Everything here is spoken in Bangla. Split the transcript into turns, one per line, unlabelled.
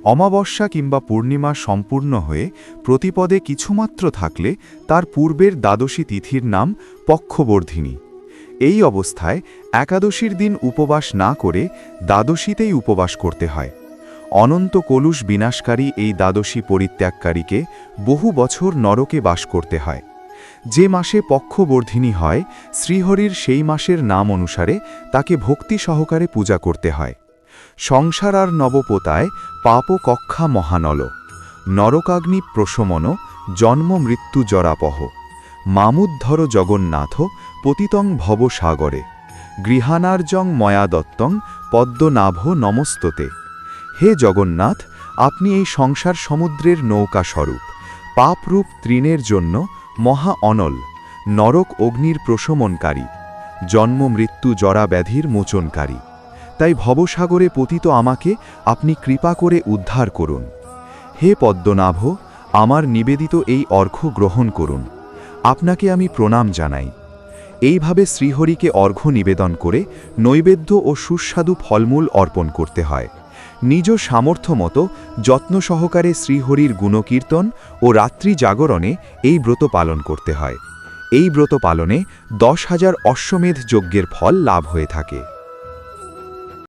অমাবস্যা কিংবা পূর্ণিমা সম্পূর্ণ হয়ে প্রতিপদে কিছুমাত্র থাকলে তার পূর্বের দ্বাদশী তিথির নাম পক্ষবর্ধিনী। এই অবস্থায় একাদশীর দিন উপবাস না করে দ্বাদশীতেই উপবাস করতে হয়। অনন্ত কলুষ বিনাশকারী এই দ্বাদশী পরিত্যাগকারীকে বহু বছর নরকে বাস করতে হয়। যে মাসে পক্ষবর্ধিনী হয়, শ্রীহরির সেই মাসের নাম অনুসারে তাকে ভক্তি সহকারে পূজা করতে হয়। সংসার আর নবপোতায় পাপ কক্ষা মহানল, নরকাগ্নি প্রশমন, জন্ম মৃত্যু জরাপহ, মামুদ্ধর জগন্নাথ পতিতং ভবসাগরে, গৃহানার্জং ময়া দত্তং পদ্মনাভ নমস্ততে। হে জগন্নাথ, আপনি এই সংসার সমুদ্রের নৌকা স্বরূপ, পাপরূপ তৃণের জন্য মহা অনল, নরক অগ্নির প্রশমনকারী, জন্ম মৃত্যু জরা ব্যাধির মোচনকারী। তাই ভবসাগরে পতিত আমাকে আপনি কৃপা করে উদ্ধার করুন। হে পদ্মনাভ, আমার নিবেদিত এই অর্ঘ্য গ্রহণ করুন। আপনাকে আমি প্রণাম জানাই। এইভাবে শ্রীহরিকে অর্ঘ্য নিবেদন করে নৈবেদ্য ও সুস্বাদু ফলমূল অর্পণ করতে হয়। নিজ সামর্থ্য মতো যত্ন সহকারে শ্রীহরির গুণকীর্তন ও রাত্রি জাগরণে এই ব্রত পালন করতে হয়। এই ব্রত পালনে 10,000 অশ্বমেধ যজ্ঞের ফল লাভ হয়ে থাকে।